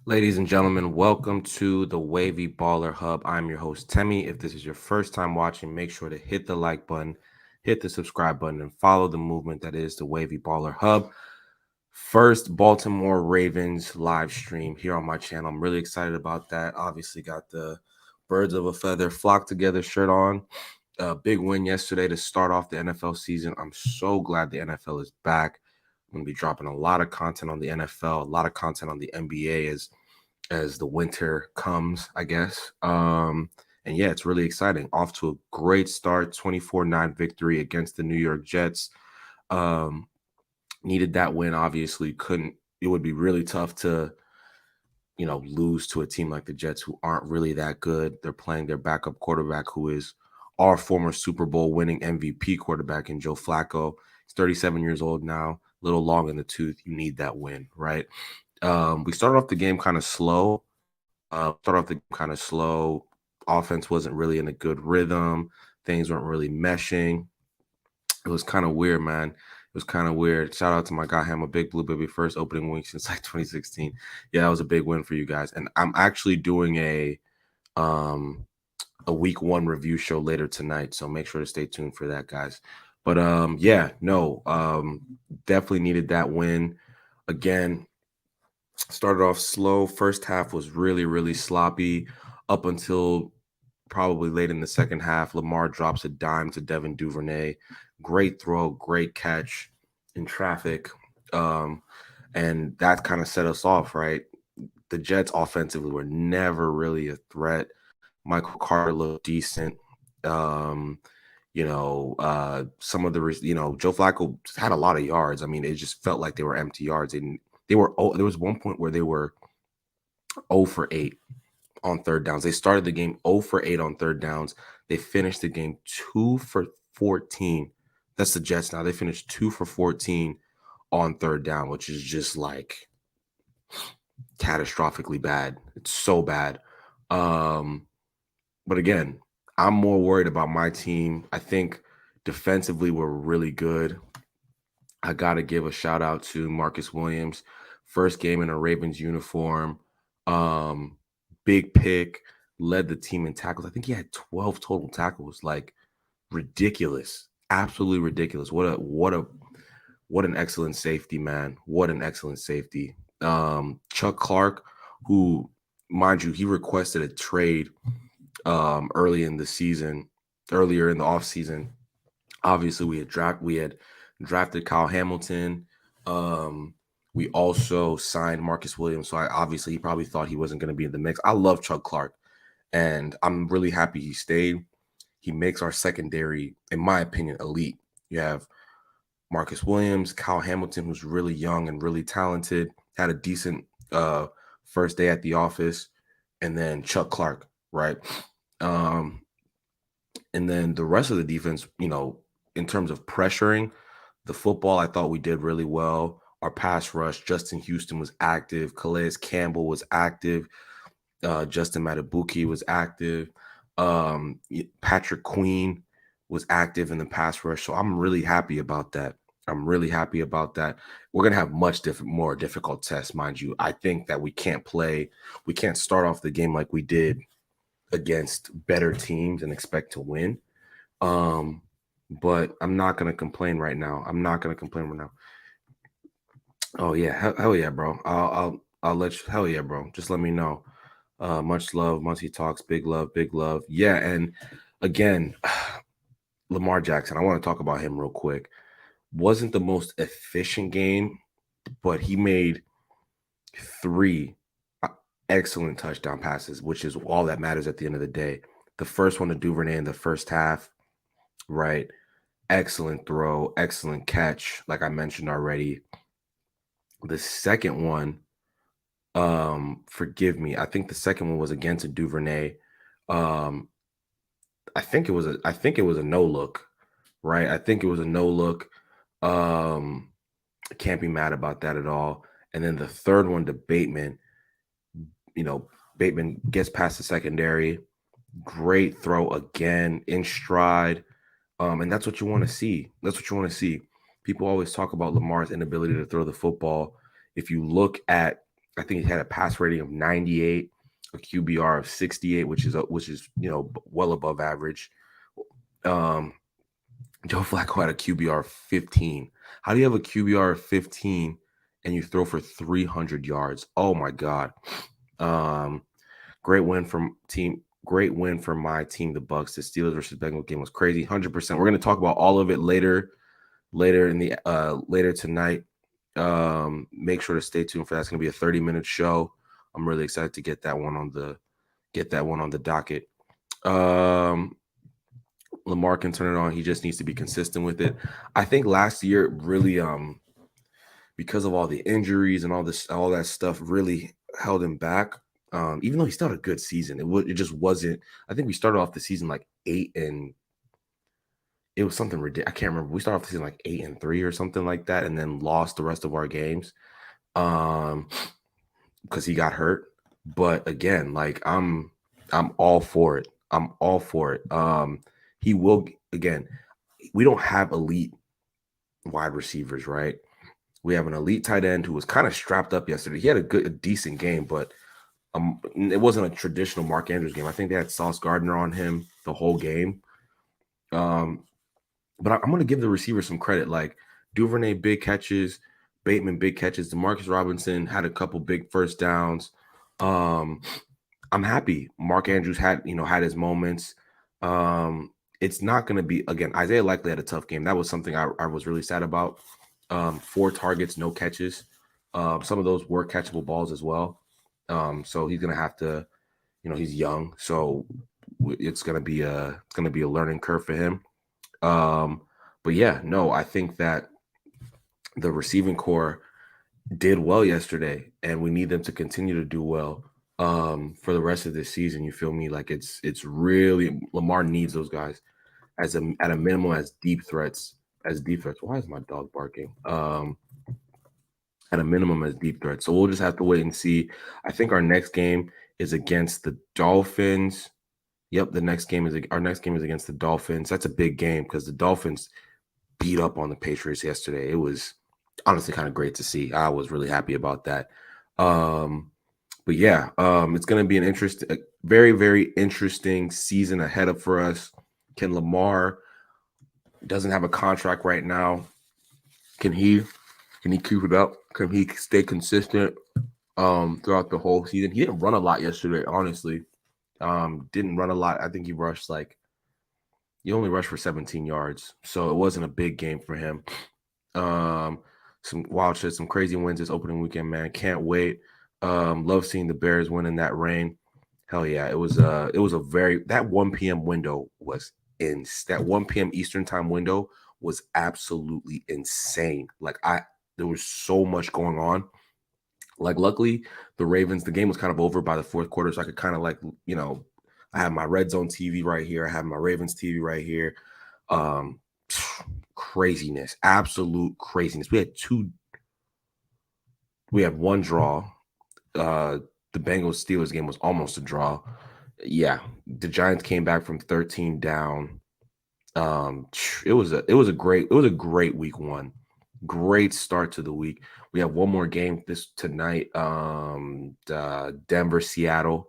Ladies and gentlemen, welcome to the Wavy Baller Hub. I'm your host, Temi. If this is your first time watching, make sure to hit the like button, hit the subscribe button, and follow the movement that is the Wavy Baller Hub. First Baltimore Ravens live stream here on my channel. I'm really excited about that. Obviously, got the Birds of a Feather Flock Together shirt on. Big win yesterday to start off the NFL season. I'm so glad the NFL is back. I'm going to be dropping a lot of content on the NFL, a lot of content on the NBA as the winter comes, I guess. And yeah, it's really exciting. Off to a great start, 24-9 victory against the New York Jets. Needed that win, obviously. It would be really tough to, lose to a team like the Jets who aren't really that good. They're playing their backup quarterback, who is our former Super Bowl winning MVP quarterback in Joe Flacco. He's 37 years old now, a little long in the tooth. You need that win, right? We started off the game kind of slow. Offense wasn't really in a good rhythm. Things weren't really meshing. It was kind of weird, man. It was kind of weird. Shout out to my guy Hammer, Big Blue Baby, first opening week since like 2016. Yeah, that was a big win for you guys. And I'm actually doing a week one review show later tonight, so make sure to stay tuned for that, guys. But definitely needed that win. Again, started off slow. First half was really, really sloppy up until probably late in the second half. Lamar drops a dime to Devin Duvernay. Great throw, great catch in traffic. And that kind of set us off, right? The Jets offensively were never really a threat. Michael Carter looked decent. Some of Joe Flacco had a lot of yards. I mean, it just felt like they were empty yards. And there was one point where they were 0 for 8 on third downs. They started the game 0 for 8 on third downs. They finished the game 2 for 14. That's the Jets now. They finished 2 for 14 on third down, which is just like catastrophically bad. It's so bad. But again, I'm more worried about my team. I think defensively we're really good. I got to give a shout out to Marcus Williams. First game in a Ravens uniform. Big pick, led the team in tackles. I think he had 12 total tackles. Like ridiculous. Absolutely ridiculous. What an excellent safety, man. What an excellent safety. Chuck Clark, who, mind you, he requested a trade earlier in the offseason. Obviously, we had drafted Kyle Hamilton. We also signed Marcus Williams. So obviously he probably thought he wasn't going to be in the mix. I love Chuck Clark, and I'm really happy he stayed. He makes our secondary, in my opinion, elite. You have Marcus Williams, Kyle Hamilton, who's really young and really talented, had a decent first day at the office, and then Chuck Clark, right? And then the rest of the defense, in terms of pressuring the football, I thought we did really well. Our pass rush, Justin Houston was active. Calais Campbell was active. Justin Matabuki was active. Patrick Queen was active in the pass rush. So I'm really happy about that. We're going to have more difficult tests, mind you. I think that we can't start off the game like we did against better teams and expect to win. But I'm not going to complain right now. Oh yeah, hell yeah, bro. I'll let you. Hell yeah, bro. Just let me know. Much love, Muncie Talks, big love, big love. Yeah, and again, Lamar Jackson. I want to talk about him real quick. Wasn't the most efficient game, but he made 3 excellent touchdown passes, which is all that matters at the end of the day. The first one to Duvernay in the first half, right? Excellent throw, excellent catch, like I mentioned already. The second one, forgive me, I think the second one was against a Duvernay. I think it was a no look, right? I think it was a no look. I can't be mad about that at all. And then the third one to Bateman, Bateman gets past the secondary. Great throw again in stride. And that's what you want to see. People always talk about Lamar's inability to throw the football. If you look at I think he had a pass rating of 98, a QBR of 68, which is well above average. Um, Joe Flacco had a QBR of 15. How do you have a QBR of 15 and you throw for 300 yards? Oh my God. Um, great win from team. Great win for my team, the Bucks. The Steelers versus Bengals game was crazy, 100%. We're going to talk about all of it later tonight. Make sure to stay tuned for that. It's going to be a 30-minute show. I'm really excited to get that one on the docket. Lamar can turn it on. He just needs to be consistent with it. I think last year really because of all the injuries and all that stuff really held him back. Even though he still had a good season, it just wasn't. I think we started off the season like 8 and it was something ridiculous. I can't remember. We started off the season like 8-3 or something like that, and then lost the rest of our games because he got hurt. But again, like I'm all for it. I'm all for it. He will again. We don't have elite wide receivers, right? We have an elite tight end who was kind of strapped up yesterday. He had a decent game, but it wasn't a traditional Mark Andrews game. I think they had Sauce Gardner on him the whole game. But I'm going to give the receivers some credit. Like Duvernay, big catches. Bateman, big catches. Demarcus Robinson had a couple big first downs. I'm happy. Mark Andrews had his moments. It's not going to be, again, Isaiah likely had a tough game. That was something I was really sad about. 4 targets, no catches. Some of those were catchable balls as well. So he's going to have to, he's young. So it's going to be a learning curve for him. But yeah, no, I think that the receiving core did well yesterday, and we need them to continue to do well for the rest of this season. You feel me? Like it's really Lamar needs those guys at a minimum as deep threats. Why is my dog barking? At a minimum as deep threats. So we'll just have to wait and see. I think our next game is against the Dolphins. Yep, our next game is against the Dolphins. That's a big game because the Dolphins beat up on the Patriots yesterday. It was honestly kind of great to see. I was really happy about that. But yeah, it's going to be a very, very interesting season ahead of for us. Can Lamar doesn't have a contract right now? Can he keep it up? Can he stay consistent throughout the whole season? He didn't run a lot yesterday, honestly. Didn't run a lot. I think he only rushed for 17 yards, so it wasn't a big game for him. Some wild shit, some crazy wins this opening weekend, man. Can't wait. Love seeing the Bears win in that rain. Hell yeah, it was that 1 p.m. window was that 1 p.m. Eastern time window was absolutely insane. Like there was so much going on. Like luckily the game was kind of over by the fourth quarter, so I could kind of I have my Red Zone TV right here. I have my Ravens TV right here. Craziness, absolute craziness. We had one draw. The Bengals Steelers game was almost a draw. Yeah, the Giants came back from 13 down. It was a great week 1. Great start to the week. We have one more game tonight. Denver, Seattle.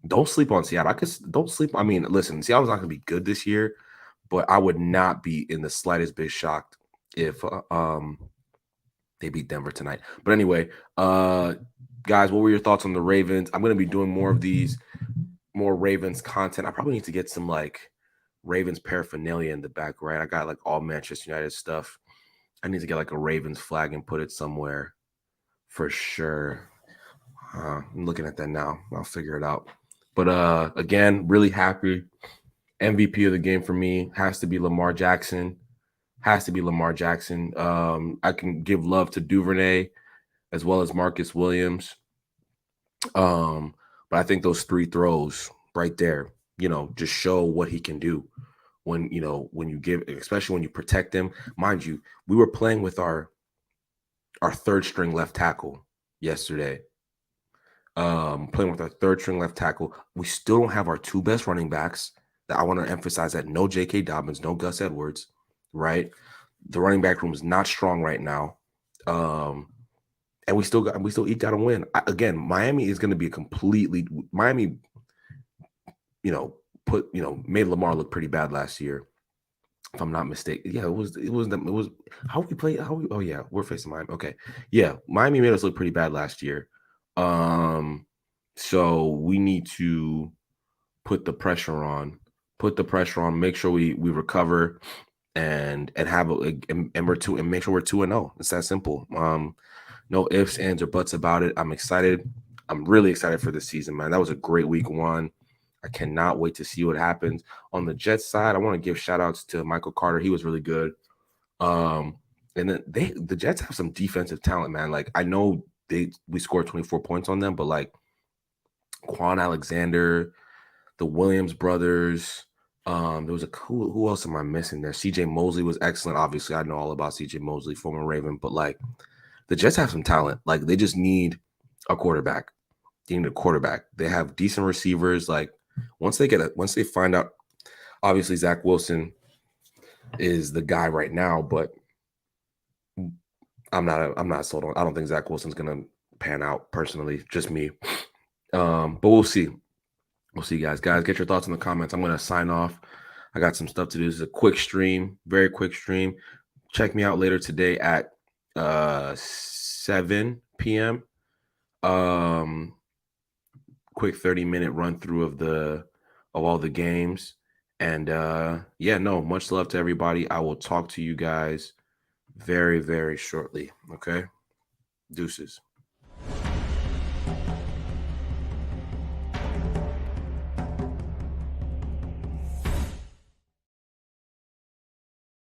Don't sleep on Seattle. Don't sleep. I mean, listen, Seattle's not going to be good this year, but I would not be in the slightest bit shocked if they beat Denver tonight. But anyway, guys, what were your thoughts on the Ravens? I'm going to be doing more Ravens content. I probably need to get some Ravens paraphernalia in the back, right? I got all Manchester United stuff. I need to get a Ravens flag and put it somewhere for sure. I'm looking at that now. I'll figure it out. But again, really happy. MVP of the game for me has to be Lamar Jackson. I can give love to Duvernay as well as Marcus Williams. But I think those 3 throws right there, just show what he can do when you give, especially when you protect him. Mind you, we were playing with our 3rd string left tackle yesterday. Playing with our 3rd string left tackle. We still don't have our 2 best running backs. That I want to emphasize that no J.K. Dobbins, no Gus Edwards, right? The running back room is not strong right now. and we still each got to win. Again, Miami is going to be a completely Miami. Made Lamar look pretty bad last year, if I'm not mistaken. Yeah, it was how we play. Oh yeah, we're facing Miami. Okay, yeah, Miami made us look pretty bad last year. So we need to put the pressure on, make sure we recover and have and we're two and make sure we're 2-0. It's that simple. No ifs, ands, or buts about it. I'm excited. I'm really excited for this season, man. That was a great week 1. I cannot wait to see what happens. On the Jets side, I want to give shout outs to Michael Carter. He was really good. And then the Jets have some defensive talent, man. Like I know we scored 24 points on them, but like Quan Alexander, the Williams brothers. There was who else am I missing there? CJ Mosley was excellent. Obviously, I know all about CJ Mosley, former Raven, but like the Jets have some talent. Like they just need a quarterback. They need a quarterback. They have decent receivers. Like once they find out, obviously Zach Wilson is the guy right now, but I'm not sold on. I don't think Zach Wilson's gonna pan out personally. Just me. But we'll see. We'll see, guys. Guys, get your thoughts in the comments. I'm gonna sign off. I got some stuff to do. This is a quick stream, very quick stream. Check me out later today at 7 p.m. Quick 30-minute run through of all the games. And much love to everybody. I will talk to you guys very, very shortly. Okay. Deuces.